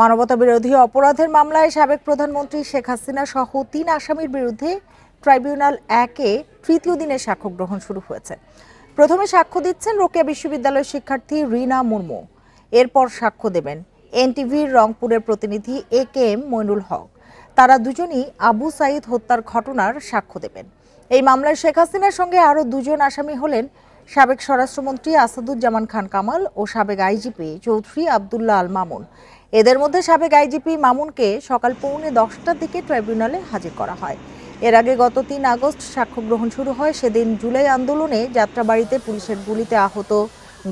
মানবতাবিরোধী অপরাধের মামলায় সাবেক প্রধানমন্ত্রী শেখ হাসিনা সহ ৩ আসামির বিরুদ্ধে ট্রাইব্যুনাল ১-এ তৃতীয় দিনের সাক্ষ্য গ্রহণ শুরু হয়েছে। প্রথমে সাক্ষ্য দিচ্ছেন রোকেয়া বিশ্ববিদ্যালয়ের শিক্ষার্থী রিনা মুর্মু। এরপর সাক্ষ্য দেবেন এনটিভির রংপুরের প্রতিনিধি একেএম মইনুল হক। তারা দুজনই আবু সাইদ হত্যার ঘটনার সাক্ষ্য দেবেন। এই মামলায় শেখ হাসিনার সঙ্গে আরও দুজন আসামি হলেন সাবেক স্বরাষ্ট্রমন্ত্রী আসাদুজ্জামান খান কামাল ও সাবেক আইজিপি চৌধুরী আবদুল্লাহ আল মামুন। এদের মধ্যে সাবেক আইজিপি মামুনকে সকাল 9:45টার দিকে ট্রাইব্যুনালে হাজির করা হয়। এর আগে গত 3 আগস্ট সাক্ষ্য গ্রহণ শুরু হয়। সেদিন জুলাই আন্দোলনে যাত্রাবাড়িতে পুলিশের গুলিতে আহত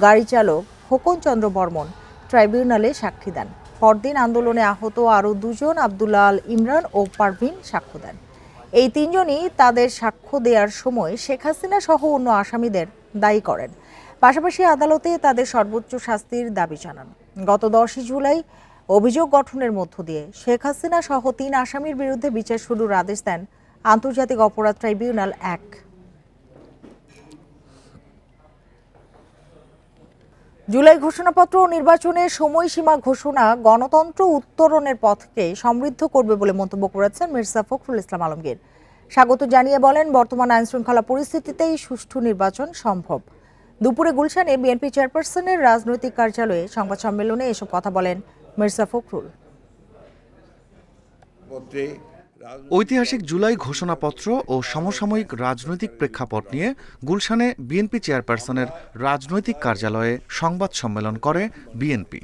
গাড়ি চালক খোকন চন্দ্র বর্মন ট্রাইব্যুনালে সাক্ষী দেন। পরদিন আন্দোলনে আহত আরও দুজন আবদুল্লাহ আল ইমরান ও পারভিন সাক্ষ্য দেন। এই তিনজনই তাদের সাক্ষ্য দেওয়ার সময় শেখ হাসিনা সহ অন্য আসামিদের দায়ী করেন। পাশাপাশি আদালতে তাদের সর্বোচ্চ শাস্তির দাবি জানান। গত 10 জুলাই অভিযোগ গঠনের মধ্য দিয়ে শেখ হাসিনা সহ 3 আসামির বিরুদ্ধে বিচার শুরুর আদেশ দেন আন্তর্জাতিক অপরাধ ট্রাইব্যুনাল 1। জুলাই ঘোষণাপত্র ও নির্বাচনের সময়সীমা ঘোষণা গণতন্ত্র উত্তরণের পথকে সমৃদ্ধ করবে বলে মন্তব্য করেছেন মির্জা ফখরুল ইসলাম আলমগীর। স্বাগত জানিয়ে বলেন, বর্তমান আইনশৃঙ্খলা পরিস্থিতিতেই সুষ্ঠু নির্বাচন সম্ভব। দুপুরে গুলশানে বিএনপি চেয়ারপারসনের রাজনৈতিক কার্যালয়ে সংবাদ সম্মেলনে এসব কথা বলেন মির্জা ফখরুল। ঐতিহাসিক জুলাই ঘোষণাপত্র ও সমসাময়িক রাজনৈতিক প্রেক্ষাপট নিয়ে গুলশানে বিএনপি চেয়ারপারসনের রাজনৈতিক কার্যালয়ে সংবাদ সম্মেলন করে বিএনপি।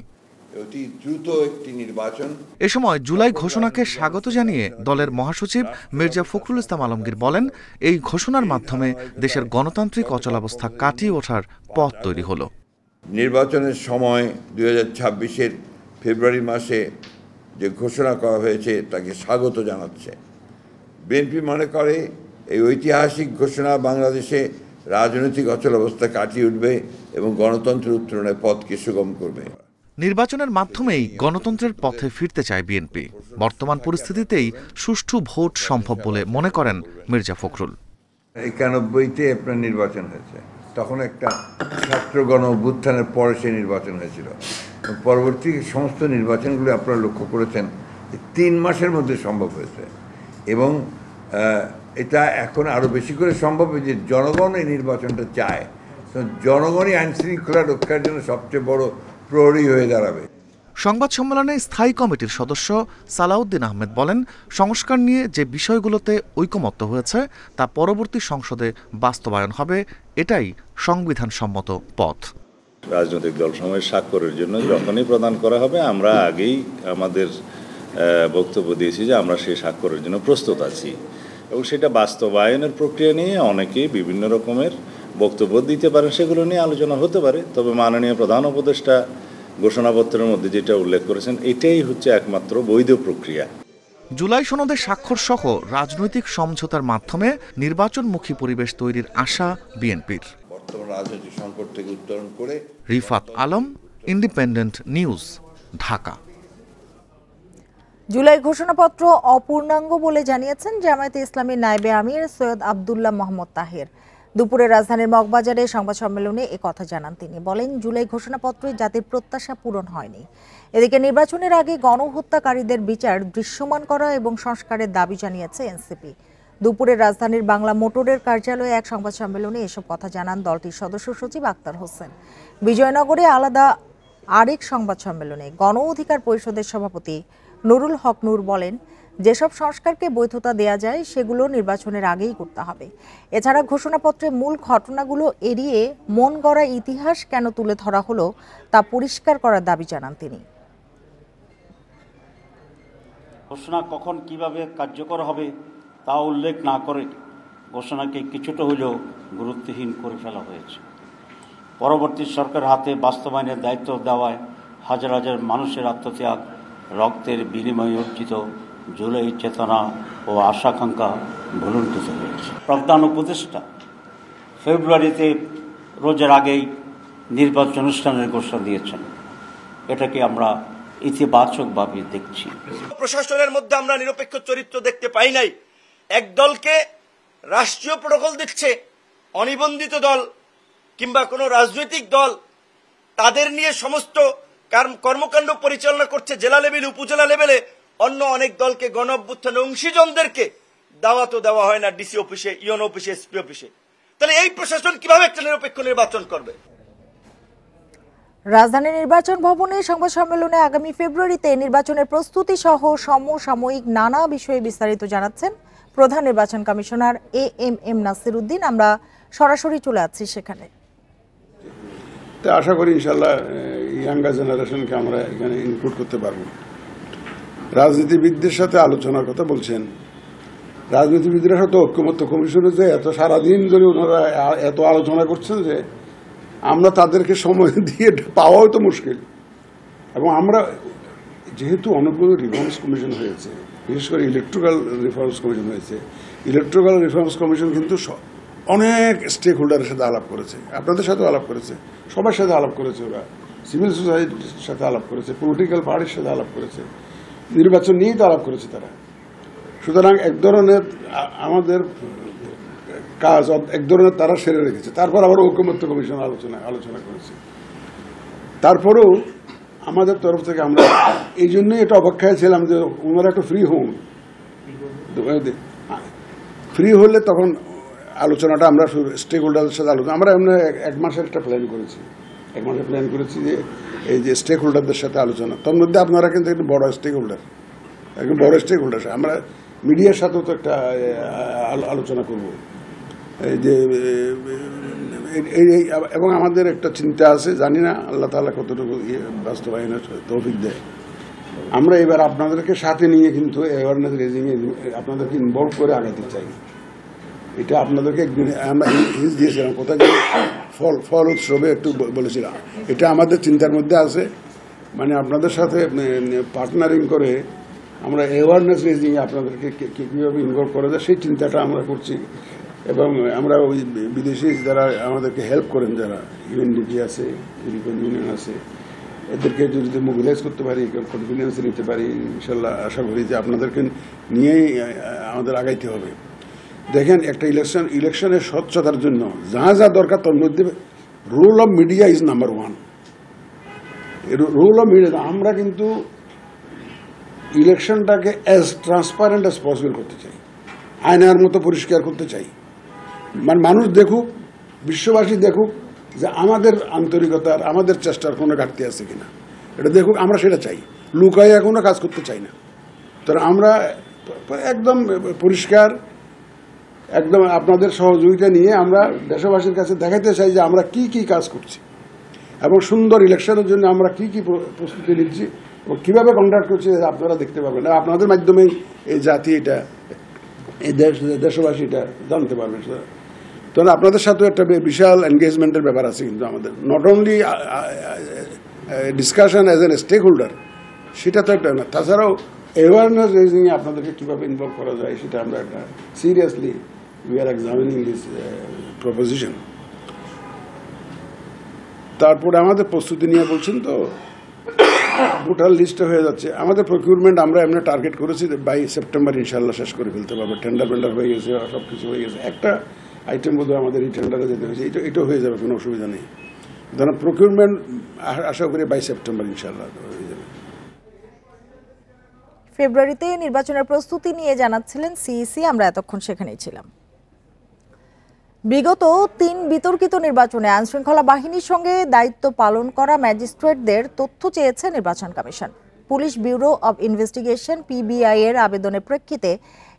এ সময় জুলাই ঘোষণাকে স্বাগত জানিয়ে দলের মহাসচিব মির্জা ফখরুল ইসলাম আলমগীর বলেন, এই ঘোষণার মাধ্যমে দেশের গণতান্ত্রিক অচলাবস্থা কাটিয়ে ওঠার পথ তৈরি হলো। নির্বাচনের সময় 2026-এর ফেব্রুয়ারি মাসে যে ঘোষণা করা হয়েছে তাকে স্বাগত জানাচ্ছে। বিএনপি মনে করে এই ঐতিহাসিক ঘোষণা বাংলাদেশে রাজনৈতিক অচলাবস্থা কাটিয়ে উঠবে এবং গণতন্ত্রের উত্তরণের পথকে সুগম করবে। নির্বাচনের মাধ্যমেই গণতন্ত্রের পথে ফিরতে চায় বিএনপি। বর্তমান পরিস্থিতিতেই সুষ্ঠু ভোট সম্ভব বলে মনে করেন মির্জা ফখরুল। 91-তে আপনার নির্বাচন হয়েছে, তখন একটা ছাত্র গণ অভ্যুত্থানের পরে সেই নির্বাচন হয়েছিল। পরবর্তী সমস্ত নির্বাচনগুলো আপনারা লক্ষ্য করেছেন 3 মাসের মধ্যে সম্ভব হয়েছে এবং এটা এখন আরও বেশি করে সম্ভব যে জনগণ এই নির্বাচনটা চায়। তো জনগণই আইন শৃঙ্খলা রক্ষার জন্য সবচেয়ে বড় প্রহরী হয়ে দাঁড়াবে। সংবাদ সম্মেলনে স্থায়ী কমিটির সদস্য সালাউদ্দিন আহমেদ বলেন, সংস্কার নিয়ে যে বিষয়গুলোতে ঐকমত্য হয়েছে তা পরবর্তী সংসদে বাস্তবায়ন হবে, এটাই সংবিধানসম্মত পথ। রাজনৈতিক দলসমূহের স্বাক্ষরের জন্য যখনই প্রদান করা হবে, আমরা আগেই আমাদের বক্তব্য দিয়েছি যে আমরা সেই স্বাক্ষরের জন্য প্রস্তুত আছি এবং সেটা বাস্তবায়নের প্রক্রিয়া নিয়ে অনেকেই বিভিন্ন রকমের বক্তব্য দিতে পারেন, সেগুলো নিয়ে আলোচনা হতে পারে। তবে মাননীয় প্রধান উপদেষ্টা ঘোষণাপত্রের মধ্যে যেটা উল্লেখ করেছেন এটাই হচ্ছে একমাত্র বৈধ প্রক্রিয়া। জুলাই সনদে স্বাক্ষর সহ রাজনৈতিক সমঝোতার মাধ্যমে নির্বাচনমুখী পরিবেশ তৈরির আশা বিএনপির। বর্তমান রাজনৈতিক সংকট থেকে উত্তরণ করে। Rifat Alam, Independent news, Dhaka. জুলাই ঘোষণাপত্র অপূর্ণাঙ্গ বলে জানিয়েছেন জামায়াতে ইসলামীর নায়েবে আমির সৈয়দ আবদুল্লাহ মোহাম্মদ তাহের। দুপুরে রাজধানীর মগবাজারে সংবাদ সম্মেলনে একথা জানান তিনি। বলেন, জুলাই ঘোষণাপত্রে জাতির প্রত্যাশা পূরণ হয়নি। এদিকে নির্বাচনের আগে গণহত্যাকারীদের বিচার দৃশ্যমান করা এবং সংস্কারের দাবি জানিয়েছে এনসিপি। দুপুরে রাজধানীর বাংলা মোটরের কার্যালয়ে এক সংবাদ সম্মেলনে এসব কথা জানান দলটির সদস্য সচিব আক্তার হোসেন। বিজয়নগরে আলাদা আরেক সংবাদ সম্মেলনে গণ অধিকার পরিষদের সভাপতি নুরুল হক নূর বলেন, যেসব সংস্কারকে বৈধতা দেয়া যায় সেগুলো নির্বাচনের আগেই করতে হবে। এছাড়া ঘোষণাপত্রে মূল ঘটনাগুলো এড়িয়ে মন গড়া ইতিহাস কেন তুলে ধরা হলো তা পরিষ্কার করার দাবি জানান তিনি। ঘোষণা কখন কিভাবে কার্যকর হবে তা উল্লেখ না করে ঘোষণাকে কিছুটা হলেও গুরুত্বহীন করে ফেলা হয়েছে। পরবর্তী সরকার হাতে বাস্তবায়নের দায়িত্ব দেওয়ায় হাজার হাজার মানুষের আত্মত্যাগ, রক্তের বিনিময়ে অর্জিত জুলাই চেতনা ও আশাকাঙ্ক্ষা ভুলুণ্ঠিত হয়েছে। প্রধান উপদেষ্টা ফেব্রুয়ারিতে রোজার আগেই নির্বাচন অনুষ্ঠানের ঘোষণা দিয়েছেন। এটাকে আমরা ইতিবাচকভাবে দেখছি। প্রশাসনের মধ্যে আমরা নিরপেক্ষ চরিত্র দেখতে পাই নাই। এক দলকে রাষ্ট্রীয় প্রোটোকল দিচ্ছে, অনিবন্ধিত দল কিংবা কোনো রাজনৈতিক দল তাদের নিয়ে সমস্ত কর্মকাণ্ড পরিচালনা করছে জেলা লেভেলে, উপজেলা লেভেলে, অন্য অনেক দলকে গণ অভ্যুত্থানে অংশীজনদেরকে দাওয়াতও দেওয়া হয় না ডিসি অফিসে, ইউএনও অফিসে, এসপি অফিসে। তাহলে এই প্রশাসন কিভাবে একটা নিরপেক্ষ নির্বাচন করবে? রাজধানীর নির্বাচন ভবনে সংবাদ সম্মেলনে আগামী ফেব্রুয়ারিতে নির্বাচনের প্রস্তুতি সহ সমসাময়িক নানা বিষয়ে বিস্তারিত জানাচ্ছেন প্রধান নির্বাচন কমিশনার AMM নাসির উদ্দিন। আমরা সরাসরি চলে যাচ্ছি সেখানে। তো আশা করি ইনশাল্লাহ ইয়াঙ্গার জেনারেশনকে আমরা এখানে ইনক্লুড করতে পারবো। রাজনীতিবিদদের সাথে আলোচনার কথা বলছেন, রাজনীতিবিদরা সাথে ঐক্যমত্য কমিশনে যে এত সারাদিন ধরে ওনারা এত আলোচনা করছেন যে আমরা তাদেরকে সময় দিয়ে পাওয়াও তো মুশকিল। এবং আমরা যেহেতু অনেকগুলো রিফর্মস কমিশন হয়েছে, বিশেষ করে ইলেকট্রিক্যাল রিফর্মস কমিশন হয়েছে, ইলেকট্রিক্যাল রিফর্মস কমিশন কিন্তু অনেক স্টেক হোল্ডারের সাথে আলাপ করেছে, আপনাদের সাথেও আলাপ করেছে, সবার সাথে আলাপ করেছে, ওরা সিভিল সোসাইটির সাথে আলাপ করেছে, পলিটিক্যাল পার্টির সাথে আলাপ করেছে, নির্বাচন নিয়েই তো আলাপ করেছে তারা। সুতরাং এক ধরনের আমাদের কাজ এক ধরনের তারা সেরে রেখেছে। তারপর আবার ঐকমত্য কমিশন আলোচনা করেছে। তারপরেও আমাদের তরফ থেকে আমরা এই জন্যই এটা অপেক্ষায় ছিলাম যে ওনারা একটু ফ্রি হন, ফ্রি হলে তখন আলোচনাটা আমরা স্টেক হোল্ডারদের সাথে আলোচনা আমরা এমনি এক মাসের একটা প্ল্যান করেছি, এক মাসের প্ল্যান করেছি যে এই যে স্টেক হোল্ডারদের সাথে আলোচনা। তার মধ্যে আপনারা কিন্তু একটু বড় স্টেক হোল্ডার, একদম বড় স্টেক হোল্ডার। আমরা মিডিয়ার সাথেও তো একটা আলোচনা করব এই যে এবং আমাদের একটা চিন্তা আছে, জানি না আল্লাহ তাআলা কতটুকু বাস্তবায়নের তৌফিক দেয়। আমরা এবার আপনাদেরকে সাথে নিয়ে কিন্তু অ্যাওয়ারনেস রেজিংয়ে আপনাদেরকে ইনভলভ করে আগাতে চাই। এটা আপনাদেরকে একদিন আমরা হিন্স দিয়েছিলাম, কোথায় ফল উৎসবে একটু বলেছিলাম, এটা আমাদের চিন্তার মধ্যে আছে। মানে আপনাদের সাথে পার্টনারিং করে আমরা অ্যাওয়ারনেস রেজিংয়ে আপনাদেরকে কীভাবে ইনভলভ করা যায় সেই চিন্তাটা আমরা করছি। এবং আমরা ওই বিদেশি যারা আমাদেরকে হেল্প করেন, যারা UNDP আছে, ইউরোপিয়ান ইউনিয়ন আছে, এদেরকে যদি মোবিলাইজ করতে পারি, কনফিডেন্স নিতে পারি, ইনশাল্লাহ আশা করি যে আপনাদেরকে নিয়েই আমাদের আগাইতে হবে। দেখেন, একটা ইলেকশনের স্বচ্ছতার জন্য যা যা দরকার তার মধ্যে role of media is number 1। Role of media, আমরা কিন্তু ইলেকশনটাকে অ্যাজ ট্রান্সপারেন্ট অ্যাজ পসিবল করতে চাই, আয়নার মতো পরিষ্কার করতে চাই। মানে মানুষ দেখুক, বিশ্ববাসী দেখুক যে আমাদের আন্তরিকতার, আমাদের চেষ্টার কোনো ঘাটতি আছে কিনা, এটা দেখুক, আমরা সেটা চাই। লুকাইয়া কোনো কাজ করতে চাই না। তো আমরা একদম পরিষ্কার, একদম আপনাদের সহযোগিতা নিয়ে আমরা দেশবাসীর কাছে দেখাতে চাই যে আমরা কি কি কাজ করছি এবং সুন্দর ইলেকশনের জন্য আমরা কি কি প্রস্তুতি নিচ্ছি এবং কীভাবে কন্ডাক্ট করছি আপনারা দেখতে পাবেন। আপনাদের মাধ্যমেই এই জাতি এটা, এই দেশবাসী এটা জানতে পারবে। তো আপনাদের সাথেও একটা বিশাল এনগেজমেন্টের ব্যাপার আছে কিন্তু আমাদের, not only discussion as an stakeholder, সেটা তো একটা না, তাছাড়াও অ্যাওয়ারনেস রেজিংয়ে আপনাদেরকে কীভাবে ইনভলভ করা যায় সেটা আমরা একটা seriously we are examining this proposition. তারপরে আমাদের প্রস্তুতি নিয়ে বলছেন তো ভোটার লিস্টে হয়ে যাচ্ছে আমাদের প্রকিউরমেন্ট। আমরা এমনি টার্গেট করেছি বাই সেপ্টেম্বর ইনশাল্লাহ শেষ করে ফেলতে পারবো। টেন্ডার হয়ে গেছে, সব কিছু হয়ে গেছে। একটা আইটেম বোধহয় আমাদের এই টেন্ডারে যেতে হয়েছে, এটা হয়ে যাবে, কোনো অসুবিধা নেই। ধরুন প্রকিউরমেন্ট আশা করি বাই সেপ্টেম্বর ইনশাল্লাহ হয়ে যাবে। ফেব্রুয়ারিতে নির্বাচনের প্রস্তুতি নিয়ে জানাচ্ছিলেন সিইসি। আমরা এতক্ষণ সেখানেই ছিলাম। বিগত 3 বিতর্কিত নির্বাচনে আইনশৃঙ্খলা বাহিনীর সঙ্গে দায়িত্ব পালন করা ম্যাজিস্ট্রেটদের তথ্য চেয়েছে নির্বাচন commission. Police bureau of investigation PBI এর আবেদনের প্রেক্ষিতে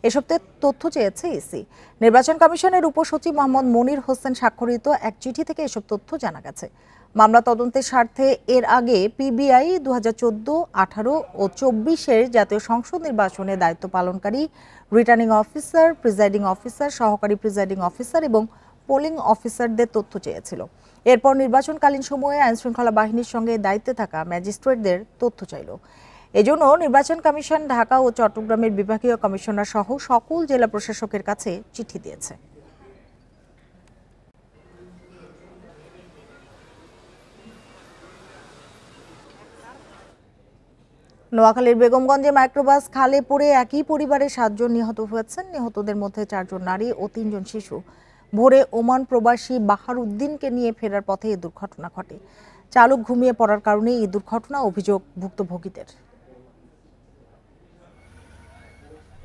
এসব তথ্য চেয়েছে ইসি। নির্বাচন কমিশনের উপসচিব মোহাম্মদ মনির হোসেন স্বাক্ষরিত এক চিঠি থেকে এসব তথ্য জানা গেছে। মামলা তদন্তের স্বার্থে এর আগে PBI 2014, 18 ও 24-এর জাতীয় সংসদ নির্বাচনে দায়িত্ব পালনকারী রিটার্নিং অফিসার, প্রিজাইডিং অফিসার, সহকারী প্রিজাইডিং অফিসার এবং পোলিং অফিসারদের তথ্য চেয়েছিল। এরপর নির্বাচনকালীন সময়ে আইনশৃঙ্খলা বাহিনীর সঙ্গে দায়িত্বে থাকা ম্যাজিস্ট্রেটদের তথ্য চাইল। এজন্য নির্বাচন কমিশন ঢাকা ও চট্টগ্রামের বিভাগীয় কমিশনার সহ সকল জেলা প্রশাসকের কাছে চিঠি দিয়েছে। নোয়াখালীর বেগমগঞ্জে মাইক্রোবাস খালে পড়ে একই পরিবারের 7 জন নিহত হয়েছেন। নিহতদের মধ্যে 4 জন নারী ও 3 জন শিশু। ভোরে ওমান প্রবাসী বাহার উদ্দিনকে নিয়ে ফেরার পথে এই দুর্ঘটনা ঘটে। চালক ঘুমিয়ে পড়ার কারণে এই দুর্ঘটনা, অভিযোগ ভুক্তভোগীদের।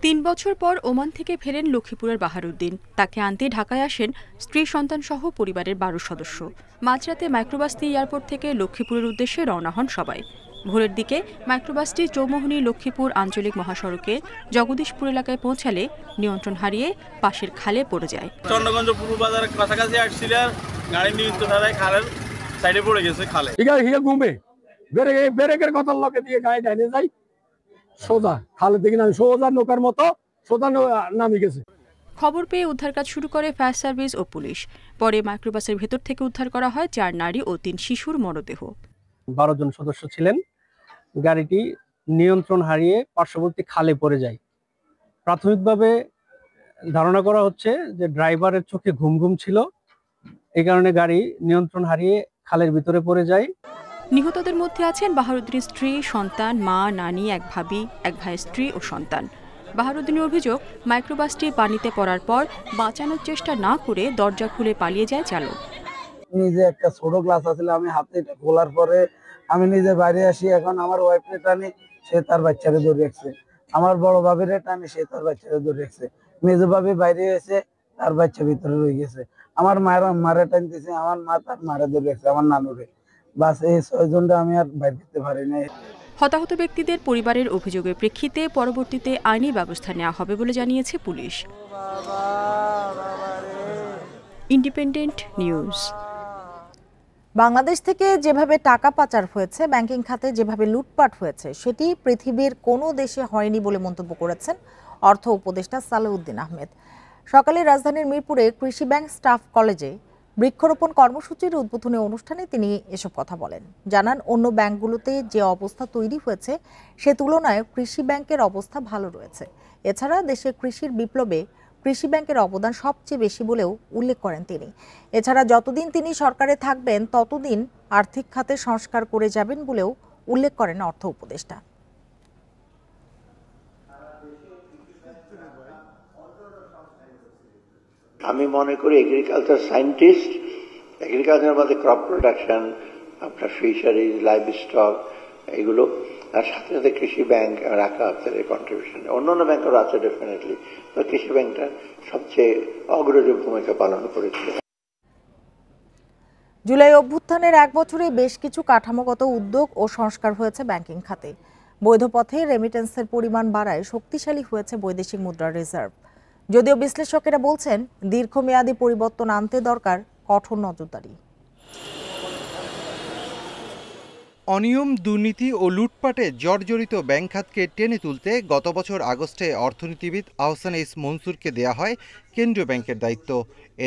৩ বছর পর ওমান থেকে ফেরেন লক্ষ্মীপুরের বাহারুদ্দিন। তাকে আনতে ঢাকায় আসেন স্ত্রী সন্তান সহ পরিবারের ১২ সদস্য। মাঝরাতে মাইক্রোবাস দিয়ে এয়ারপোর্ট থেকে লক্ষ্মীপুরের উদ্দেশ্যে রওনা হন সবাই। ভোরের দিকে মাইক্রোবাসটি চৌমোহনী লক্ষ্মীপুর আঞ্চলিক মহাসড়কে জগদীশপুর এলাকায় পৌঁছালে নিয়ন্ত্রণ হারিয়ে পাশের খালে পড়ে যায়। চন্দ্রগঞ্জ পূর্ব বাজারের কাছাকাছি আসছিল, গাড়ি নিয়ন্ত্রণ হারায় খালের সাইডে পড়ে গেছে খালে। ঘুমে ব্রেকের কথা লকে দিয়ে গাড়ি ডাইনে যাই, সোজা খালে দেখি না, সোজা নৌকার মতো সোজা নামি গেছে। খবর পেয়ে উদ্ধার কাজ শুরু করে ফায়ার সার্ভিস ও পুলিশ। পরে মাইক্রোবাসের ভেতর থেকে উদ্ধার করা হয় 4 নারী ও 3 শিশুর মরদেহ। 12 জন সদস্য ছিলেন। গাড়িটি নিয়ন্ত্রণ হারিয়ে পার্শ্ববর্তী খালে পড়ে যায়। প্রাথমিকভাবে ধারণা করা হচ্ছে যে ড্রাইভারের চোখে ঘুম ঘুম ছিল, এই কারণে গাড়ি নিয়ন্ত্রণ হারিয়ে খালের ভিতরে পড়ে যায়। নিহতদের মধ্যে আছেন বাহারুদ্দিনের স্ত্রী, সন্তান, মা, নানি, এক ভাবি, এক ভাইয়ের স্ত্রী ও সন্তান। বাহারুদ্দিনের অভিযোগ, মাইক্রোবাসটি পানিতে পড়ার পর বাঁচানোর চেষ্টা না করে দরজা খুলে পালিয়ে যায় চালক। নিজে একটা ছোট গ্লাস আছিল, আমি হাতে এটা খোলার পরে আমি নিজে বাইরে আসি। এখন আমার ওয়াইফে টানি, সে তার বাচ্চারে ধরে রাখছে। আমার বড় ভাবিরে টানি, সে তার বাচ্চারে ধরে রাখছে। মেজো ভাবি বাইরে এসে তার বাচ্চা ভিতরে রয়ে গেছে। আমার মারে টানতেছে, আমার মা তার মারে ধরে রাখছে, আমার নানুরে। বাস এই 6 জনটা আমি আর বাইরে দিতে পারি না। হতাহত ব্যক্তিদের পরিবারের অভিযোগের প্রেক্ষিতে পরবর্তীতে আইনি ব্যবস্থা নেওয়া হবে বলে জানিয়েছে পুলিশ। Independent news. বাংলাদেশ থেকে যেভাবে টাকা পাচার হয়েছে, ব্যাংকিং খাতে যেভাবে লুটপাট হয়েছে, সেটি পৃথিবীর কোনো দেশে হয়নি বলে মন্তব্য করেছেন অর্থ উপদেষ্টা সালাউদ্দিন আহমেদ। সকালে রাজধানীর মিরপুরে কৃষি ব্যাংক স্টাফ কলেজে বৃক্ষরোপণ কর্মসূচির উদ্বোধনী অনুষ্ঠানে তিনি এসব কথা বলেন। জানান, অন্য ব্যাংকগুলোতে যে অবস্থা তৈরি হয়েছে সে তুলনায় কৃষি ব্যাংকের অবস্থা ভালো রয়েছে। এছাড়া দেশে কৃষির বিপ্লবে কৃষি ব্যাংকের অবদান সবচেয়ে বেশি বলেও উল্লেখ করেন তিনি। এছাড়া যতদিন তিনি সরকারে থাকবেন ততদিন আর্থিক খাতে সংস্কার করে যাবেন বলেও উল্লেখ করেন অর্থ উপদেষ্টা। আমি মনে করি এগ্রিকালচার সায়েন্টিস্ট, এগ্রিকালচার মধ্যে ক্রপ প্রোডাকশন, আপনার ফিশারিজ, লাইভ স্টক, এগুলো, আর সাথে সাথে কৃষি ব্যাংক রাখা আপনাদের কন্ট্রিবিউশন। অন্যান্য ব্যাংকও আছে ডেফিনেটলি, তো কৃষি ব্যাংকটা সবচেয়ে অগ্রজ ভূমিকা পালন করেছিল। জুলাই অভ্যুত্থানের 1 বছরে বেশ কিছু কাঠামোগত উদ্যোগ ও সংস্কার হয়েছে ব্যাংকিং খাতে। বৈধ পথে রেমিটেন্সের পরিমাণ বাড়ায় শক্তিশালী হয়েছে বৈদেশিক মুদ্রার রিজার্ভ। যদিও বিশ্লেষকেরা বলছেন, দীর্ঘমেয়াদী পরিবর্তন আনতে দরকার কঠোর নজরদারি। অনিয়ম, দুর্নীতি ও লুটপাটে জর্জরিত ব্যাংক খাতকে টেনে তুলতে গত বছর আগস্টে অর্থনীতিবিদ আহসান এস মনসুরকে দেয়া হয় কেন্দ্রীয় ব্যাংকের দায়িত্ব।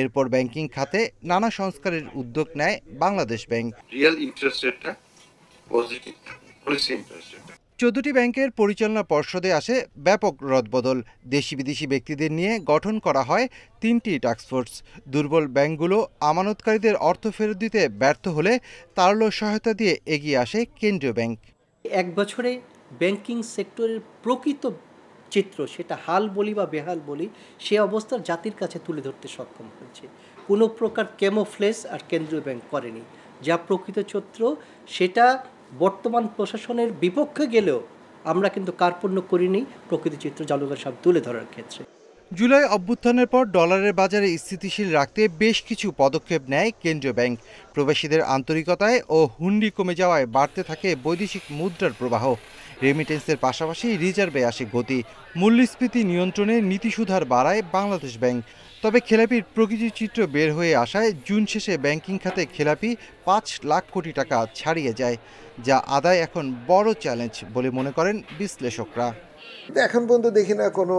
এরপর ব্যাংকিং খাতে নানা সংস্কারের উদ্যোগ নেয় বাংলাদেশ ব্যাংক। রিয়েল ইন্টারেস্ট রেটটা পজিটিভ, পলিসি ইন্টারেস্ট রেট। 14টি ব্যাংকের পরিচালনা পর্ষদে আসে ব্যাপক রদবদল। দেশি বিদেশি ব্যক্তিদের নিয়ে গঠন করা হয় 3টি টাস্কফোর্স। দুর্বল ব্যাংকগুলো আমানতকারীদের অর্থ ফেরত দিতে ব্যর্থ হলে তারল্য সহায়তা দিয়ে এগিয়ে আসে কেন্দ্রীয় ব্যাংক। 1 বছরে ব্যাংকিং সেক্টরের প্রকৃত চিত্র, সেটা হাল বলি বা বেহাল বলি, সে অবস্থা জাতির কাছে তুলে ধরতে সক্ষম হয়েছে। কোনো প্রকার ক্যামোফ্লেজ আর কেন্দ্রীয় ব্যাংক করেনি। যা প্রকৃত চিত্র, সেটা বর্তমান প্রশাসনের বিপক্ষে গেলেও আমরা কিন্তু কার্পণ্য করিনি প্রকৃত চিত্র জনগণের সামনে তুলে ধরার ক্ষেত্রে। জুলাই অভ্যুত্থানের পর ডলারের বাজারে স্থিতিশীল রাখতে বেশ কিছু পদক্ষেপ নেয় কেন্দ্রীয় ব্যাংক। প্রবাসীদের আন্তরিকতায় ও হুন্ডি কমে যাওয়ায় বাড়তে থাকে বৈদেশিক মুদ্রার প্রবাহ। রেমিটেন্সের পাশাপাশি রিজার্ভে আসে গতি। মূল্যস্ফীতি নিয়ন্ত্রণে নীতি সুধার বাড়ায় বাংলাদেশ ব্যাংক। তবে খেলাপির প্রকৃত চিত্র বের হয়ে আসায় জুন শেষে ব্যাংকিং খাতে খেলাপি 5 লাখ কোটি টাকা ছাড়িয়ে যায়, যা আদায় এখন বড় চ্যালেঞ্জ বলে মনে করেন বিশ্লেষকরা। এখন পর্যন্ত দেখি না কোনো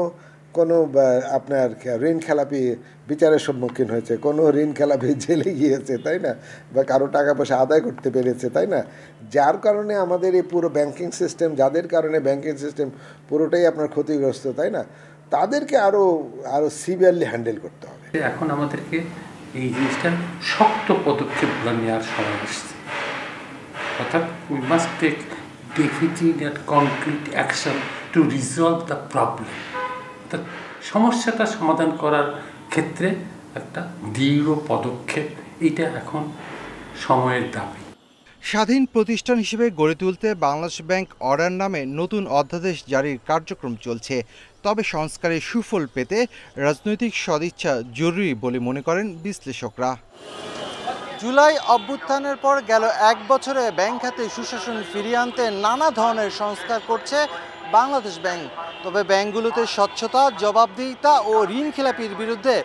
আপনার ঋণ খেলাপি বিচারের সম্মুখীন হয়েছে, কোনো ঋণ খেলাপি জেলে গিয়েছে, তাই না, বা কারো টাকা পয়সা আদায় করতে পেরেছে, তাই না। যার কারণে আমাদের এই পুরো ব্যাংকিং সিস্টেম, যাদের কারণে ব্যাংকিং সিস্টেম পুরোটাই আপনার ক্ষতিগ্রস্ত, তাই না, তাদেরকে আরও সিভিয়ারলি হ্যান্ডেল করতে হবে। এখন আমাদেরকে এই জিনিসটার শক্ত পদক্ষেপগুলো নেওয়ার সময় আসছে। অর্থাৎ we must take definite and concrete action to resolve the problem. অর্থাৎ সমস্যাটা সমাধান করার ক্ষেত্রে একটা দৃঢ় পদক্ষেপ, এটা এখন সময়ের দাবি। স্বাধীন প্রতিষ্ঠান হিসেবে গড়ে তুলতে বাংলাদেশ ব্যাংক অর্ডার নামে নতুন অধ্যাদেশ জারির কার্যক্রম চলছে। তবে সংস্কারের সুফল পেতে রাজনৈতিক সদিচ্ছা জরুরি বলে মনে করেন বিশ্লেষকরা। জুলাই অভ্যুত্থানের পর গেল 1 বছরে ব্যাংক খাতে সুশাসন ফিরিয়ে আনতে নানা ধরনের সংস্কার করছে বাংলাদেশ ব্যাংক। তবে ব্যাংকগুলোতে স্বচ্ছতা, জবাবদিহিতা ও ঋণ খেলাপির বিরুদ্ধে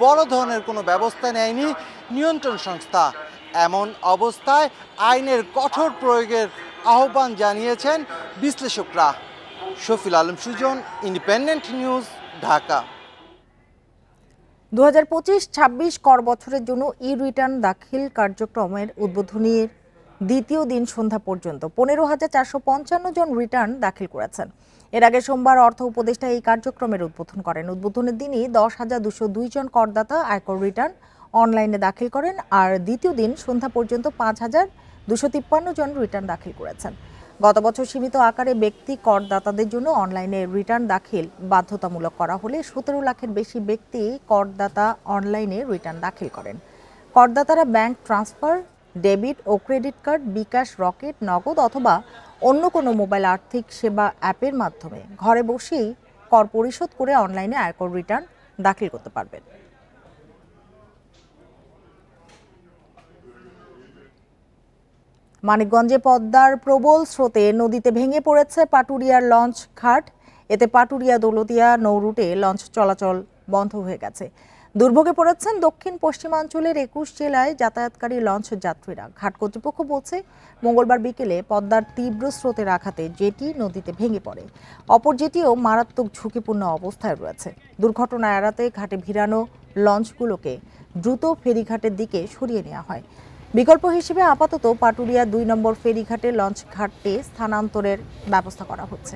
বড় ধরনের কোনো ব্যবস্থা নেয়নি নিয়ন্ত্রণ সংস্থা। এমন অবস্থায় আইনের কঠোর প্রয়োগের আহ্বান জানিয়েছেন বিশ্লেষকরা। Shafil Alam Sujan, independent news, Dhaka. 2025-26 কর বছরের জন্য ই-রিটার্ন দাখিল কার্যক্রমের উদ্বোধনীর দ্বিতীয় দিন সন্ধ্যা পর্যন্ত 15,455 জন রিটার্ন দাখিল করেছেন। এর আগে সোমবার অর্থ উপদেষ্টা এই কার্যক্রমের উদ্বোধন করেন। উদ্বোধনের দিনই 10,202 জন করদাতা আয়কর রিটার্ন অনলাইনে দাখিল করেন, আর দ্বিতীয় দিন সন্ধ্যা পর্যন্ত 5,253 জন রিটার্ন দাখিল করেছেন। গত বছর সীমিত আকারে ব্যক্তি করদাতাদের জন্য অনলাইনে রিটার্ন দাখিল বাধ্যতামূলক করা হলে 17 লাখের বেশি ব্যক্তি করদাতা অনলাইনে রিটার্ন দাখিল করেন। করদাতারা ব্যাংক ট্রান্সফার, ডেবিট ও ক্রেডিট কার্ড, বিকাশ, রকেট, নগদ অথবা অন্য কোনো মোবাইল আর্থিক সেবা অ্যাপের মাধ্যমে ঘরে বসেই কর পরিশোধ করে অনলাইনে আয়কর রিটার্ন দাখিল করতে পারবেন। মানিকগঞ্জে পদ্মার প্রবল স্রোতে নদীতে ভেঙে পড়েছে পাটুরিয়ার লঞ্চ ঘাট। এতে পাটুরিয়া দৌলতিয়া নৌ রুটে লঞ্চ চলাচল বন্ধ হয়ে গেছে। দুর্ভোগে পড়েছেন দক্ষিণ পশ্চিমাঞ্চলের 21 জেলায় যাতায়াতকারী লঞ্চ যাত্রীরা। ঘাট কর্তৃপক্ষ বলছে, মঙ্গলবার বিকেলে পদ্মার তীব্র স্রোতের আঘাতে জেটি নদীতে ভেঙে পড়ে। অপর জেটিও মারাত্মক ঝুঁকিপূর্ণ অবস্থায় রয়েছে। দুর্ঘটনা এড়াতে ঘাটে ভিড়ানো লঞ্চগুলোকে দ্রুত ফেরিঘাটের দিকে সরিয়ে নেওয়া হয়। বিকল্প হিসেবে আপাতত পাটুরিয়া 2 নম্বর ফেরিঘাটে লঞ্চ ঘাটটি স্থানান্তরের ব্যবস্থা করা হচ্ছে।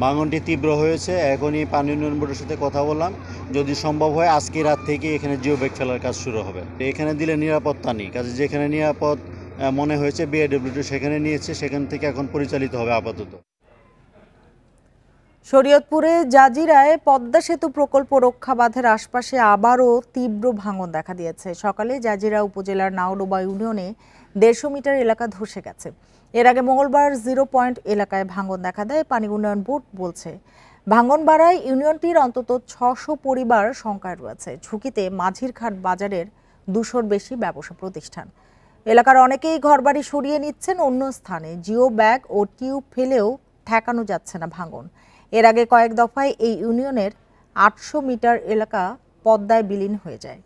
ভাঙনটি তীব্র হয়েছে, এখনই পানি উন্নয়ন বোর্ডের সাথে কথা বললাম, যদি সম্ভব হয় আজকে রাত থেকে এখানে জিও ব্যাগ ফেলার কাজ শুরু হবে। এখানে দিলে নিরাপত্তা নেই, কাজে যেখানে নিরাপদ মনে হয়েছে বিআইডব্লিউটি সেখানে নিয়েছে, সেখান থেকে এখন পরিচালিত হবে আপাতত। শরীয়তপুরে জাজিরায় পদ্মা সেতু প্রকল্প রক্ষা বাঁধের আশপাশে আবারও তীব্র ভাঙন দেখা দিয়েছে। সকালে জাজিরা উপজেলার নাওডোবা ইউনিয়নে 150 মিটার এলাকা ধসে গেছে। এর আগে মঙ্গলবার 0 পয়েন্ট এলাকায় ভাঙন দেখা দেয়। পানি উন্নয়ন বোর্ড বলছে, ভাঙন বাড়ায় ইউনিয়নটির অন্তত 600 পরিবার শঙ্কায় রয়েছে। ঝুঁকিতে মাঝিরঘাট বাজারের 200-র বেশি ব্যবসা প্রতিষ্ঠান। এলাকার অনেকেই ঘরবাড়ি সরিয়ে নিচ্ছেন অন্য স্থানে। জিও ব্যাগ ও টিউব ফেলেও ঠেকানো যাচ্ছে না ভাঙন। এর আগে কয়েক দফায় এই ইউনিয়নের 800 মিটার এলাকা পদ্মায় বিলীন হয়ে যায়।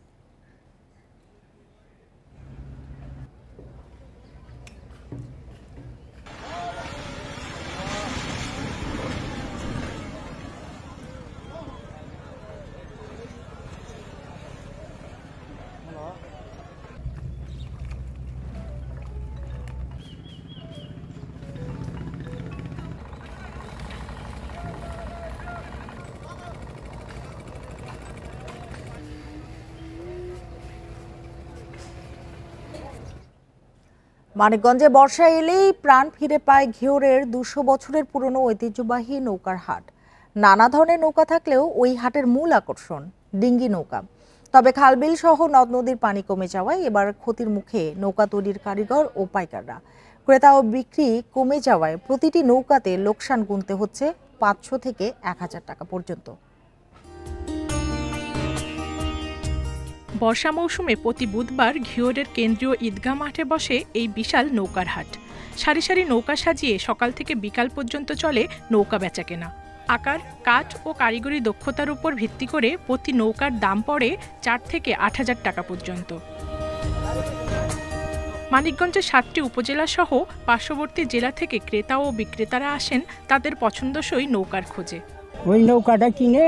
মানিকগঞ্জে বর্ষা এলেই প্রাণ ফিরে পায় ঘিওরের 200 বছরের পুরনো ঐতিহ্যবাহী নৌকার হাট। নানা ধরনের নৌকা থাকলেও ওই হাটের মূল আকর্ষণ ডিঙ্গি নৌকা। তবে খালবিল সহ নদ নদীর পানি কমে যাওয়ায় এবার ক্ষতির মুখে নৌকা তৈরির কারিগর ও পাইকাররা। ক্রেতা ও বিক্রি কমে যাওয়ায় প্রতিটি নৌকাতে লোকসান গুনতে হচ্ছে 500 থেকে 1000 টাকা পর্যন্ত। বর্ষা মৌসুমে প্রতি বুধবার ঘিওরের কেন্দ্রীয় ঈদগাহ মাঠে বসে এই বিশাল নৌকার হাট। সারি সারি নৌকা সাজিয়ে সকাল থেকে বিকাল পর্যন্ত চলে নৌকা বেচাকেনা। আকার, কাঠ ও কারিগরি দক্ষতার উপর ভিত্তি করে প্রতি নৌকার দাম পড়ে 4 থেকে 8000 টাকা পর্যন্ত। মানিকগঞ্জের 7টি উপজেলা সহ পার্শ্ববর্তী জেলা থেকে ক্রেতা ও বিক্রেতারা আসেন তাদের পছন্দসই নৌকার খোঁজে। ওই নৌকাটা কিনে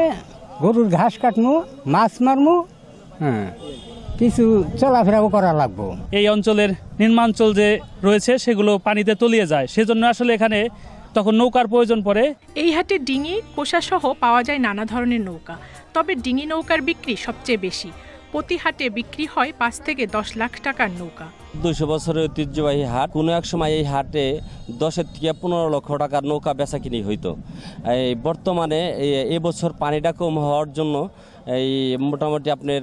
গরুর ঘাস কাটমু, মাছ মারমু, কিছু চলাফেরাও করা লাগবো। এই অঞ্চলের নিম্নাঞ্চল যে রয়েছে সেগুলো পানিতে তলিয়ে যায়, সেজন্য আসলে এখানে তখন নৌকার প্রয়োজন পড়ে। এই হাটে ডিঙি, কোষা সহ পাওয়া যায় নানা ধরনের নৌকা। তবে ডিঙি নৌকার বিক্রি সবচেয়ে বেশি। প্রতি হাটে বিক্রি হয় 5 থেকে 10 লাখ টাকার নৌকা। 200 বছরের ঐতিহ্যবাহী হাট। কোনো এক সময় এই হাটে 10 থেকে 15 লক্ষ টাকার নৌকা বেচা কিনি হইতো। এই বর্তমানে এবছর পানিটা কম হওয়ার জন্য এই মোটামুটি আপনার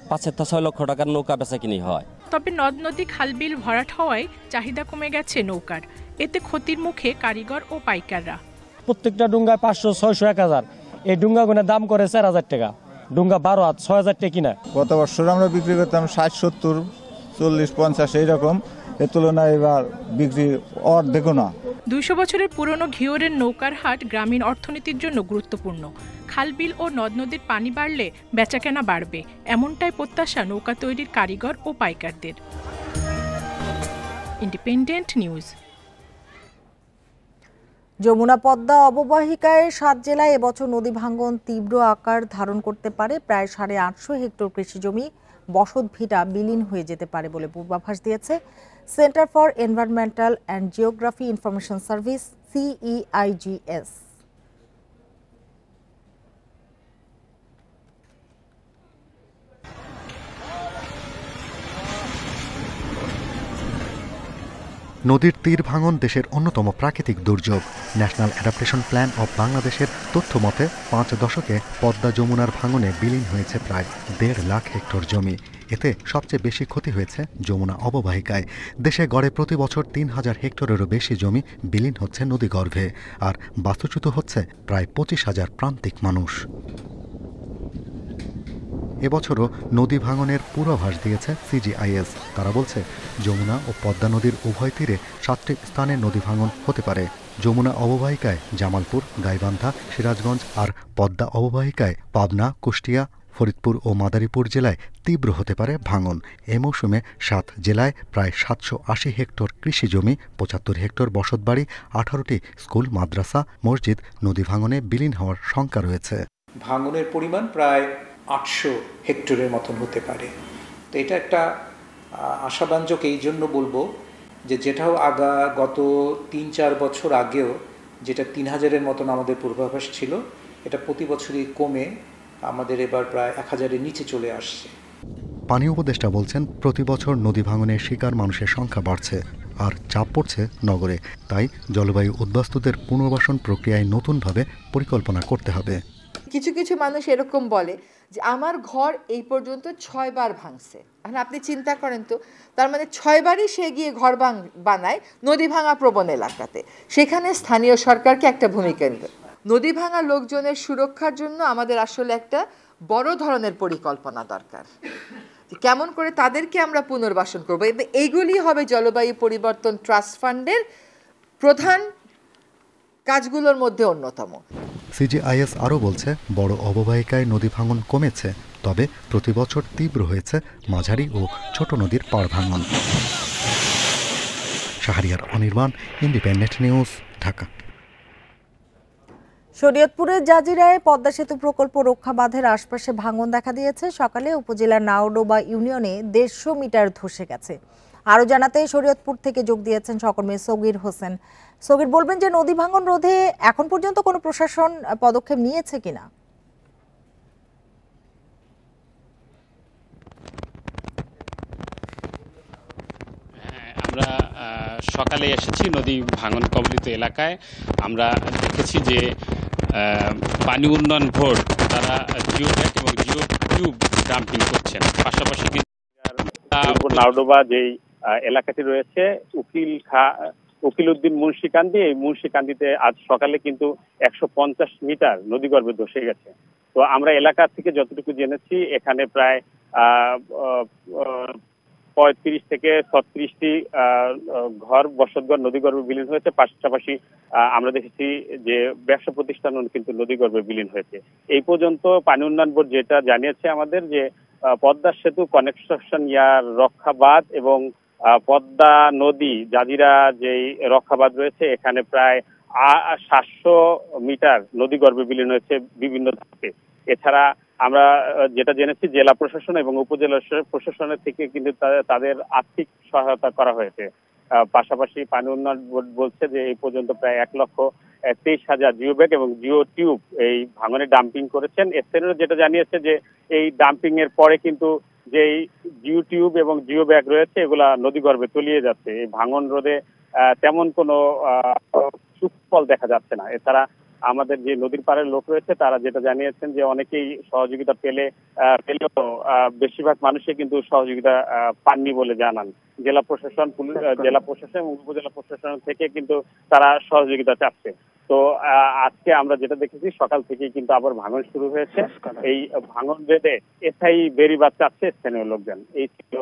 5 থেকে 6 লক্ষ টাকার নৌকা বেচা কিনি হয়। তবে নদ নদী খালবিল ভরাট হওয়ায় চাহিদা কমে গেছে নৌকার। এতে ক্ষতির মুখে কারিগর ও পাইকাররা। প্রত্যেকটা ডুঙ্গায় 500, 600, 1000, এই ডুঙ্গাগুলোর দাম করে 4000 টাকা, ডুঙ্গা 12 হাত 6000 টাকা কিনা। গত বছর আমরা বিক্রি করতাম 60, 70, 40, 50 এইরকম, এ তুলনায় এবার বিক্রি অর্ধেকও না। 200 বছরের পুরনো ঘিওরের নৌকার হাট গ্রামীণ অর্থনীতির জন্য গুরুত্বপূর্ণ। খালবিল ও নদ নদীর পানি বাড়লে বেচাকেনা বাড়বে, এমনটাই প্রত্যাশা নৌকা তৈরির কারিগর ও পাইকারদের। Independent News. যমুনা পদ্মা অববাহিকায় 7 জেলায় এবছর নদী ভাঙ্গন তীব্র আকার ধারণ করতে পারে। প্রায় 850 হেক্টর কৃষি জমি, বসত ভিটা বিলীন হয়ে যেতে পারে বলে পূর্বাভাস দিয়েছে centre for environmental and geography information service, CEIGS। নদীর তীর ভাঙন দেশের অন্যতম প্রাকৃতিক দুর্যোগ। ন্যাশনাল অ্যাডাপ্টেশন প্ল্যান অব বাংলাদেশের তথ্য মতে 5 দশকে পদ্মা যমুনার ভাঙনে বিলীন হয়েছে প্রায় 1.5 লাখ হেক্টর জমি। এতে সবচেয়ে বেশি ক্ষতি হয়েছে যমুনা অববাহিকায়। দেশে গড়ে প্রতি বছর 3000 হেক্টরেরও বেশি জমি বিলীন হচ্ছে নদীগর্ভে, আর বাস্তুচ্যুত হচ্ছে প্রায় 25,000 প্রান্তিক মানুষ। এবছরও নদী ভাঙনের পূর্বাভাস দিয়েছে CGIS। তারা বলছে যমুনা ও পদ্মা নদীর উভয় তীরে 7টি স্থানে নদী ভাঙন হতে পারে। যমুনা অববাহিকায় জামালপুর, গাইবান্ধা, সিরাজগঞ্জ আর পদ্মা অববাহিকায় পাবনা, কুষ্টিয়া, ফরিদপুর ও মাদারীপুর জেলায় তীব্র হতে পারে ভাঙন। এ মৌসুমে 7 জেলায় প্রায় 780 হেক্টর কৃষি জমি, 75 হেক্টর বসতবাড়ি, 18টি স্কুল, মাদ্রাসা, মসজিদ নদী ভাঙনে বিলীন হওয়ার শঙ্কা রয়েছে। ভাঙনের পরিমাণ প্রায় 800 হেক্টরের মতন হতে পারে। তো এটা একটা আশাব্যঞ্জক এই জন্য বলবো যে যেটাও গত 3-4 বছর আগেও যেটা 3000-এর মতন আমাদের পূর্বাভাস ছিল, এটা প্রতি বছরই কমে আমাদের এবার প্রায় 1000-এর নিচে চলে আসছে। পানি উপদেষ্টা বলছেন প্রতি বছর নদী ভাঙনের শিকার মানুষের সংখ্যা বাড়ছে আর চাপ পড়ছে নগরে। তাই জলবায়ু উদ্বাস্তুদের পুনর্বাসন প্রক্রিয়ায় নতুনভাবে পরিকল্পনা করতে হবে। কিছু কিছু মানুষ এরকম বলে যে আমার ঘর এই পর্যন্ত 6 বার ভাঙছে। এখন আপনি চিন্তা করেন তো, তার মানে 6 বারই সে গিয়ে ঘর বানায় নদী ভাঙা প্রবণ এলাকাতে। সেখানে স্থানীয় সরকারকে একটা ভূমিকা নিতে। নদী ভাঙা লোকজনের সুরক্ষার জন্য আমাদের আসলে একটা বড় ধরনের পরিকল্পনা দরকার, কেমন করে তাদেরকে আমরা পুনর্বাসন করবো। এইগুলি হবে জলবায়ু পরিবর্তন ট্রাস্ট ফান্ডের প্রধান কাজগুলোর মধ্যে অন্যতম। CGIS আরও বলছে বড় অববাহিকায় নদী ভাঙন কমেছে, তবে প্রতি বছর তীব্র হয়েছে মাঝারি ও ছোট নদীর পাড় ভাঙন। Shahriar Anirban, Independent news, Dhaka. শরীয়তপুরের জাজিরায় পদ্মা সেতু প্রকল্প রক্ষা বাঁধের আশপাশে ভাঙন দেখা দিয়েছে। সকালে উপজেলার নাওডোবা ইউনিয়নে 150 মিটার ধসে গেছে। আরও জানাতে শরীয়তপুর থেকে যোগ দিয়েছেন সহকর্মী সগির হোসেন। সগির, বলবেন যে নদী ভাঙন রোধে এখন পর্যন্ত কোনো প্রশাসন পদক্ষেপ নিয়েছে কিনা? আমরা সকালে এসেছি নদী ভাঙন কবলিত এলাকায়। আমরা দেখেছি যে পানি উন্নয়ন বোর্ড তারা জিওব্যাগ এবং জিও টিউব ডাম্পিং করছেন। পাশাপাশি নাওডোবা যেই এলাকাটি রয়েছে উকিল উদ্দিন মুন্সিকান্দি, এই মুন্সিকান্দিতে আজ সকালে কিন্তু 150 মিটার নদীগর্ভে ধসে গেছে। তো আমরা এলাকা থেকে যতটুকু জেনেছি এখানে প্রায় 35 থেকে 36টি ঘর বসতঘর নদীগর্ভে বিলীন হয়েছে। পাশাপাশি আমরা দেখেছি যে ব্যবসা প্রতিষ্ঠানও কিন্তু নদীগর্ভে বিলীন হয়েছে। এই পর্যন্ত পানি উন্নয়ন বোর্ড যেটা জানিয়েছে আমাদের যে পদ্মা সেতু কনেকশন ইয়ার রক্ষাবাদ এবং পদ্মা নদী জাজিরা যেই রক্ষাবাদ রয়েছে এখানে প্রায় 700 মিটার নদীগর্ভে বিলীন হয়েছে বিভিন্ন ধাপে। এছাড়া আমরা যেটা জেনেছি জেলা প্রশাসন এবং উপজেলা প্রশাসনের থেকে কিন্তু তাদের আর্থিক সহায়তা করা হয়েছে। পাশাপাশি পানি উন্নয়ন বোর্ড বলছে যে এই পর্যন্ত প্রায় 1,23,000 জিওব্যাগ এবং জিও টিউব এই ভাঙনে ডাম্পিং করেছেন। স্থানীয় যেটা জানিয়েছে যে এই ডাম্পিং এর পরে কিন্তু যেই জিও টিউব এবং জিও ব্যাগ রয়েছে এগুলা নদীগর্ভে তলিয়ে যাচ্ছে। এই ভাঙন রোধে তেমন কোনো সুফল দেখা যাচ্ছে না। এছাড়া আমাদের যে নদীর পাড়ের লোক রয়েছে তারা যেটা জানিয়েছেন যে অনেকেই সহযোগিতা পেলেও বেশিরভাগ মানুষই কিন্তু সহযোগিতা পাননি বলে জানান। জেলা প্রশাসন এবং উপজেলা প্রশাসন থেকে কিন্তু তারা সহযোগিতা চাচ্ছে। তো আজকে আমরা যেটা দেখেছি সকাল থেকেই কিন্তু আবার ভাঙন শুরু হয়েছে। এই ভাঙন বেঁধে স্থায়ী বেড়িবাঁধ চাচ্ছে স্থানীয় লোকজন। এই ছিল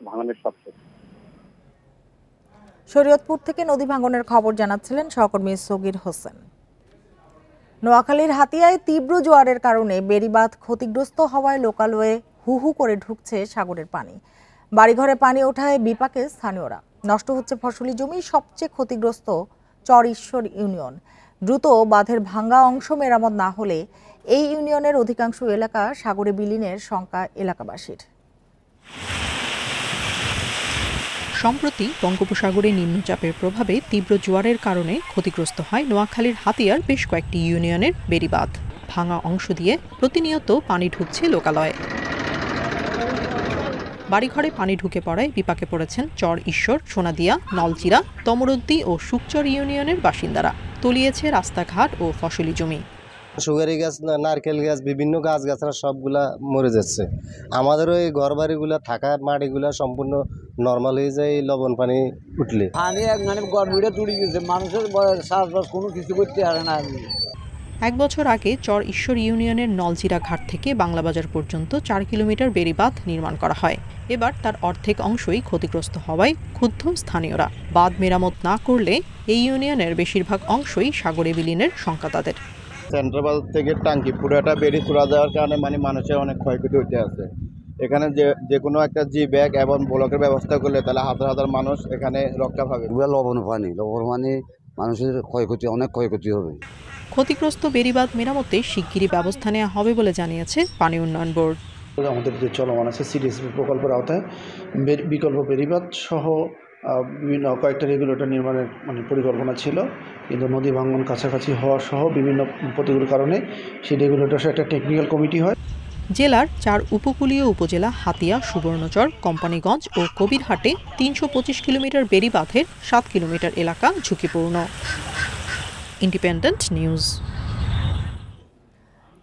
ভাঙনের সবশেষ। শরীয়তপুর থেকে নদী ভাঙনের খবর জানাচ্ছিলেন সহকর্মী সগির হোসেন। নোয়াখালীর হাতিয়ায় তীব্র জোয়ারের কারণে বেড়িবাঁধ ক্ষতিগ্রস্ত হওয়ায় লোকালয়ে হু হু করে ঢুকছে সাগরের পানি। বাড়িঘরে পানি ওঠায় বিপাকে স্থানীয়রা। নষ্ট হচ্ছে ফসলি জমি। সবচেয়ে ক্ষতিগ্রস্ত চর ঈশ্বর ইউনিয়ন। দ্রুত বাঁধের ভাঙ্গা অংশ মেরামত না হলে এই ইউনিয়নের অধিকাংশ এলাকা সাগরে বিলীনের শঙ্কা এলাকাবাসীর। সম্প্রতি বঙ্গোপসাগরে নিম্নচাপের প্রভাবে তীব্র জোয়ারের কারণে ক্ষতিগ্রস্ত হয় নোয়াখালীর হাতিয়ার বেশ কয়েকটি ইউনিয়নের বেড়িবাঁধ। ভাঙা অংশ দিয়ে প্রতিনিয়ত পানি ঢুকছে লোকালয়ে। বাড়িঘরে পানি ঢুকে পড়ায় বিপাকে পড়েছেন চর ঈশ্বর, সোনাদিয়া, নলচিরা, তমরুদ্দি ও সুকচর ইউনিয়নের বাসিন্দারা। তলিয়েছে রাস্তাঘাট ও ফসলি জমি। সুগারি গাছ, নারকেল গাছ, বিভিন্ন গাছগাছরা সবগুলা মরে যাচ্ছে। আমাদের ওই ঘর বাড়িগুলা থাকা মাটিগুলা সম্পূর্ণ নর্মাল হয়ে যায় লবণ পানি উঠলে। এক বছর আগে চর ঈশ্বর ইউনিয়নের নলজিরা ঘাট থেকে বাংলাবাজার পর্যন্ত 4 কিলোমিটার বেড়িবাঁধ নির্মাণ করা হয়। এবার তার অর্ধেক অংশই ক্ষতিগ্রস্ত হওয়ায় ক্ষুব্ধ স্থানীয়রা। বাঁধ মেরামত না করলে এই ইউনিয়নের বেশিরভাগ অংশই সাগরে বিলীনের শঙ্কা তাদের। সেন্ট্রাল থেকে টাঙ্কি পুরোটা বেড়ে চলে যাওয়ার কারণে মানুষের অনেক ক্ষয়ক্ষতি হতে আছে। এখানে যে কোনো একটা জি ব্যাগ এবং ব্লকের ব্যবস্থা করলে তাহলে হাজার হাজার মানুষ এখানে রক্ষা পাবে। লবণ পানি মানুষের অনেক ক্ষয়ক্ষতি হবে। ক্ষতিগ্রস্ত বেড়িবাঁধ মেরামতে শিগগিরই ব্যবস্থা নেওয়া হবে বলে জানিয়েছে পানি উন্নয়ন বোর্ড। আমাদের যে চলমান আছে সিডিএসপি প্রকল্পের আওতায় বিকল্প বেড়িবাঁধ সহ বিভিন্ন কয়েকটা রেগুলেটর নির্মাণের পরিকল্পনা ছিল, কিন্তু নদী ভাঙন কাছাকাছি হওয়া সহ বিভিন্ন প্রতিকূল কারণে সেই রেগুলেটর একটা টেকনিক্যাল কমিটি হয়। জেলার 4 উপকূলীয় উপজেলা হাতিয়া, সুবর্ণচর, কোম্পানিগঞ্জ ও কবিরহাটে 325 কিলোমিটার বেড়িবাঁধের 7 কিলোমিটার এলাকা ঝুঁকিপূর্ণ। Independent news.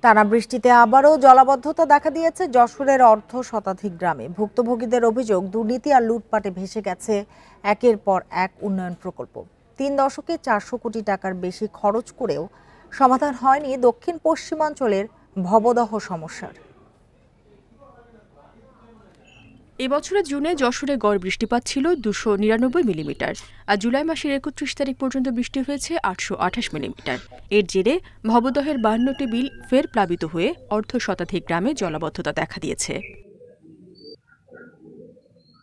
টানা বৃষ্টিতে আবারও জলাবদ্ধতা দেখা দিয়েছে যশোরের অর্ধ শতাধিক গ্রামে। ভুক্তভোগীদের অভিযোগ, দুর্নীতি আর লুটপাটে ভেসে গেছে একের পর এক উন্নয়ন প্রকল্প। 3 দশকে 400 কোটি টাকার বেশি খরচ করেও সমাধান হয়নি দক্ষিণ পশ্চিমাঞ্চলের ভবদহ সমস্যার। এবছরের জুনে যশোরে গড় বৃষ্টিপাত ছিল 299 মিলিমিটার, আর জুলাই মাসের 31 তারিখ পর্যন্ত বৃষ্টি হয়েছে 828 মিলিমিটার। এর জেরে ভবদহের 52টি বিল ফের প্লাবিত হয়ে অর্ধ শতাধিক গ্রামে জলাবদ্ধতা দেখা দিয়েছে।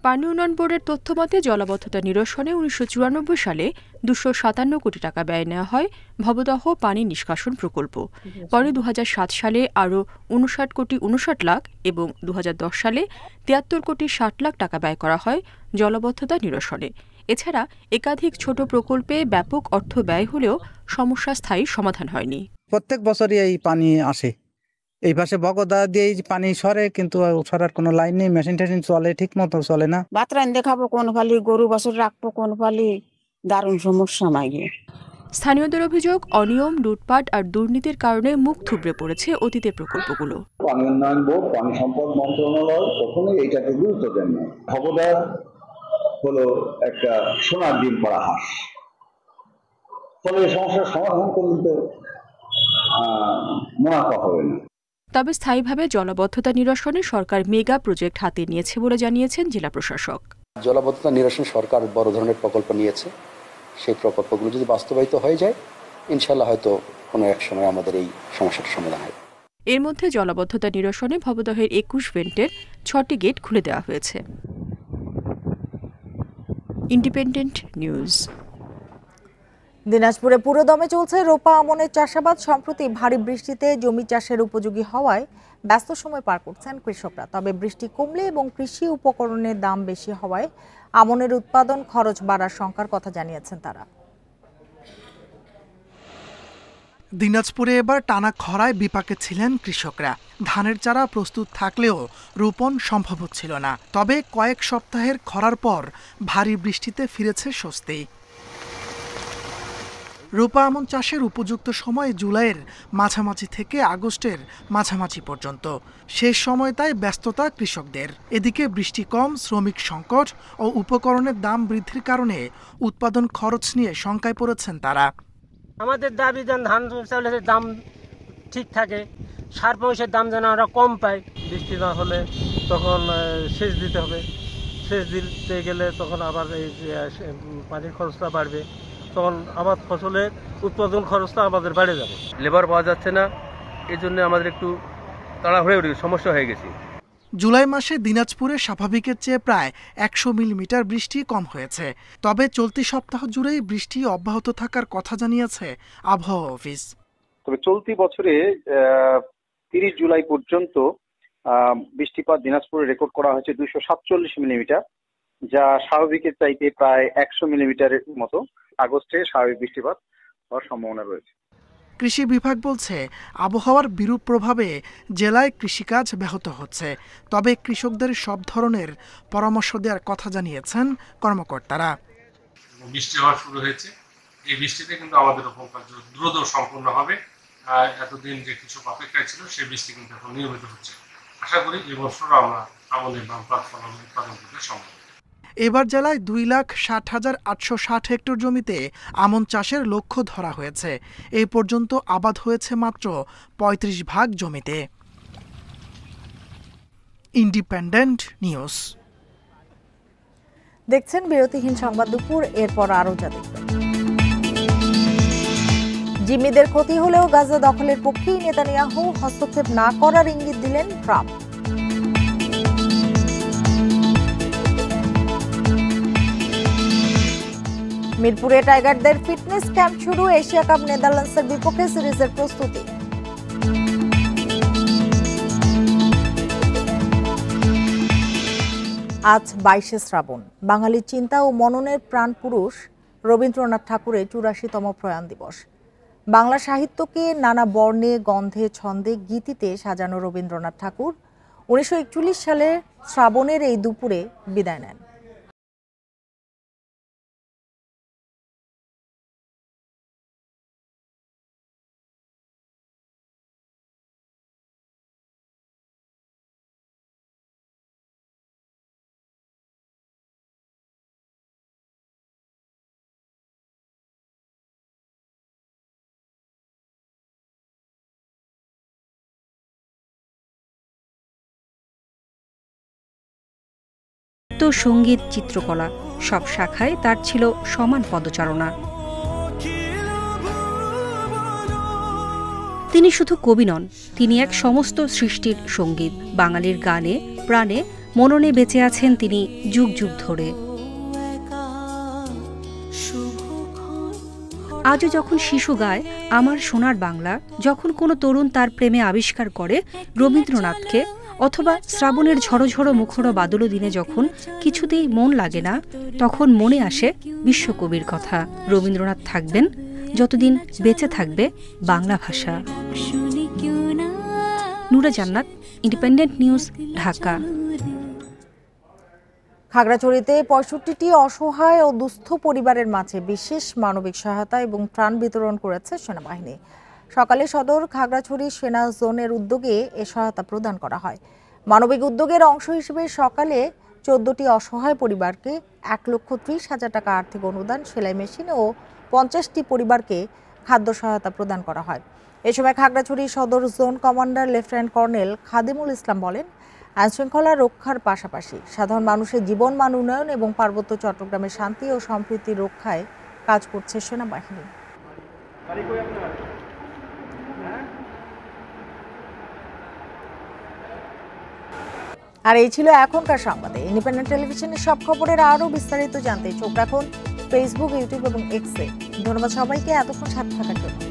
পানি উন্নয়ন বোর্ডের তথ্য মতে জলাবদ্ধতা নিরসনে 1994 সালে 257 কোটি টাকা ব্যয় নেওয়া হয় ভবদহ পানি নিষ্কাশন প্রকল্প। পরে 2007 সালে আরও 59 কোটি 59 লাখ এবং 2010 সালে 73 কোটি 60 লাখ টাকা ব্যয় করা হয় জলাবদ্ধতা নিরসনে। এছাড়া একাধিক ছোট প্রকল্পে ব্যাপক অর্থ ব্যয় হলেও সমস্যা স্থায়ী সমাধান হয়নি। প্রত্যেক বছরই এই পানি আসে, এই পাশে বগদা দিয়ে পানি সরে, কিন্তু সরার কোনো লাইন নেই, মেশিন টেশিন চলে ঠিক মতো চলে না। বাতরান দেখাবো কোন ফালি, গরু বছর রাখবো কোন ফালি, দারুণ সমস্যা মাইগে। স্থানীয়দের অভিযোগ, অনিয়ম, লুটপাট আর দুর্নীতির কারণে মুখ থুবড়ে পড়েছে অতীতের প্রকল্পগুলো। পানি উন্নয়ন বোর্ড, পানি সম্পদ মন্ত্রণালয় কখনোই এইটাকে গুরুত্ব দেন না। ভবদহ হলো একটা সোনার ডিম পাড়া হাঁস, ফলে এই সমস্যার সমাধান করতে মুনাফা হবে না। তবে স্থায়ীভাবে জলাবদ্ধতা নিরসনে সরকার মেগা প্রজেক্ট হাতে নিয়েছে বলে জানিয়েছেন জেলা প্রশাসক। জলাবদ্ধতা নিরসন সরকার বড় ধরনের প্রকল্প নিয়েছে, সেই প্রকল্পগুলো যদি বাস্তবায়িত হয়ে যায় ইনশাল্লাহ হয়তো কোনো এক সময় আমাদের এই সমস্যার সমাধান হবে। এর মধ্যে জলাবদ্ধতা নিরসনে ভবদহের 21 ভেন্টের 6টি গেট খুলে দেওয়া হয়েছে। Independent news. দিনাজপুরে পুরোদমে চলছে রোপা আমনের চাষাবাদ। সম্প্রতি ভারী বৃষ্টিতে জমি চাষের উপযোগী হওয়ায় ব্যস্ত সময় পার করছেন কৃষকরা। তবে বৃষ্টি কমলে এবং কৃষি উপকরণের দাম বেশি হওয়ায় আমনের উৎপাদন খরচ বাড়ার শঙ্কার কথা জানিয়েছেন তারা। দিনাজপুরে এবার টানা খরায় বিপাকে ছিলেন কৃষকরা। ধানের চারা প্রস্তুত থাকলেও রোপণ সম্ভব হচ্ছিল না। তবে কয়েক সপ্তাহের খরার পর ভারী বৃষ্টিতে ফিরেছে স্বস্তি। রূপা আমন চাষের উপযুক্ত সময় জুলাইয়ের মাঝামাঝি থেকে আগস্টের মাঝামাঝি পর্যন্ত। শেষ সময় তাই ব্যস্ততা কৃষকদের। এদিকে বৃষ্টি কম, শ্রমিক সংকট ও উপকরণের দাম বৃদ্ধির কারণে উৎপাদন খরচ নিয়ে শঙ্কায় পড়েছেন তারা। আমাদের দাবি যেন ধান চাউলের দাম ঠিক থাকে, সার পয়সার দাম যেন আমরা কম পাই। বৃষ্টি না হলে তখন সেচ দিতে হবে, সেচ দিতে গেলে তখন আবার এই পানির খরচটা বাড়বে, তখন আবাদ ফসলের উৎপাদন খরচটা আমাদের বেড়ে যাবে। লেবার পাওয়া যাচ্ছে না, এই জন্য আমাদের একটু তাড়াহুড়ো সমস্যা হয়ে গেছে। জুলাই মাসে দিনাজপুরে স্বাভাবিকের চেয়ে প্রায় 100 মিলিমিটার বৃষ্টি কম হয়েছে। তবে চলতি সপ্তাহ জুড়েই বৃষ্টি অব্যাহত থাকার কথা জানিয়েছে আবহাওয়া অফিস। তবে চলতি বছরে 30 জুলাই পর্যন্ত বৃষ্টিপাত দিনাজপুরে রেকর্ড করা হয়েছে 247 মিলিমিটার, যা স্বাভাবিকের চাইতে প্রায় 100 মিলিমিটারের মতো। আগস্টে স্বাভাবিক বৃষ্টিপাত হওয়ার সম্ভাবনা রয়েছে। কৃষি বিভাগ বলছে আবহাওয়ার বিরূপ প্রভাবে জেলায় কৃষিকাজ ব্যাহত হচ্ছে। তবে কৃষকদের সব ধরনের পরামর্শ দেওয়ার কথা জানিয়েছেন কর্মকর্তারা। বৃষ্টি হওয়া শুরু হয়েছে, এই বৃষ্টিতে কিন্তু আমাদের রোপণ কার্য দ্রুত সম্পূর্ণ হবে। এতদিন যে কিছু অপেক্ষায় ছিল সেই বৃষ্টি কিন্তু এখন নিয়মিত হচ্ছে। আশা করি এই বছর আমরা আমনের বাম্পার ফলন উৎপাদন করতে সম্ভব। এবার জেলায় 2,60,860 হেক্টর জমিতে আমন চাষের লক্ষ্য ধরা হয়েছে। এই পর্যন্ত আবাদ হয়েছে মাত্র 35 ভাগ জমিতে। Independent news. দেখছেন বিরতিহীন সংবাদ দুপুর, এরপর আরো যা দেখবেন। জিম্মিদের ক্ষতি হলেও গাজা দখলের পক্ষেই নেতানিয়াহু, হস্তক্ষেপ না করার ইঙ্গিত দিলেন ট্রাম্প। মিরপুরে টাইগারদের ফিটনেস ক্যাম্প শুরু, এশিয়া কাপ নেদারল্যান্ডসের বিপক্ষে সিরিজের প্রস্তুতি। আজ 22শে শ্রাবণ, বাঙালির চিন্তা ও মননের প্রাণ পুরুষ রবীন্দ্রনাথ ঠাকুরের 84তম প্রয়াণ দিবস। বাংলা সাহিত্যকে নানা বর্ণে, গন্ধে, ছন্দে, গীতিতে সাজানো রবীন্দ্রনাথ ঠাকুর 1941 সালে শ্রাবণের এই দুপুরে বিদায় নেন। সঙ্গীত, চিত্রকলা সব শাখায় তার ছিল সমান পদচারণা। তিনি শুধু কবি নন, তিনি এক সমস্ত সৃষ্টির সঙ্গীত। বাঙালির গানে, প্রাণে, মননে বেঁচে আছেন তিনি যুগ যুগ ধরে। আজও যখন শিশু গায় আমার সোনার বাংলা, যখন কোনো তরুণ তার প্রেমে আবিষ্কার করে রবীন্দ্রনাথকে, অথবা শ্রাবণের ঝড়ো ঝড়ো মুখর বাদল দিনে যখন কিছুতেই মন লাগে না, তখন মনে আসে বিশ্বকবির কথা। রবীন্দ্রনাথ থাকবেন যতদিন বেঁচে থাকবে বাংলা ভাষা। নূরা জান্নাত, ইন্ডিপেন্ডেন্ট নিউজ, ঢাকা। খাগড়াছড়িতে 65টি অসহায় ও দুস্থ পরিবারের মাঝে বিশেষ মানবিক সহায়তা এবং ত্রাণ বিতরণ করেছে সেনাবাহিনী। সকালে সদর খাগড়াছড়ি সেনা জোনের উদ্যোগে এ সহায়তা প্রদান করা হয়। মানবিক উদ্যোগের অংশ হিসেবে সকালে 14টি অসহায় পরিবারকে 1,30,000 টাকা আর্থিক অনুদান, সেলাই মেশিন ও 50টি পরিবারকে খাদ্য সহায়তা প্রদান করা হয়। এ সময় খাগড়াছড়ি সদর zone commander lieutenant colonel Khadimul Islam বলেন, আইনশৃঙ্খলা রক্ষার পাশাপাশি সাধারণ মানুষের জীবন মান উন্নয়ন এবং পার্বত্য চট্টগ্রামের শান্তি ও সম্প্রীতি রক্ষায় কাজ করছে সেনাবাহিনী। আর এই ছিল এখনকার সংবাদে। ইন্ডিপেন্ডেন্ট টেলিভিশনের সব খবরের আরও বিস্তারিত জানতে চোখ রাখুন ফেসবুক, ইউটিউব এবং এক্সে। ধন্যবাদ সবাইকে এতক্ষণ সাথে থাকার জন্য।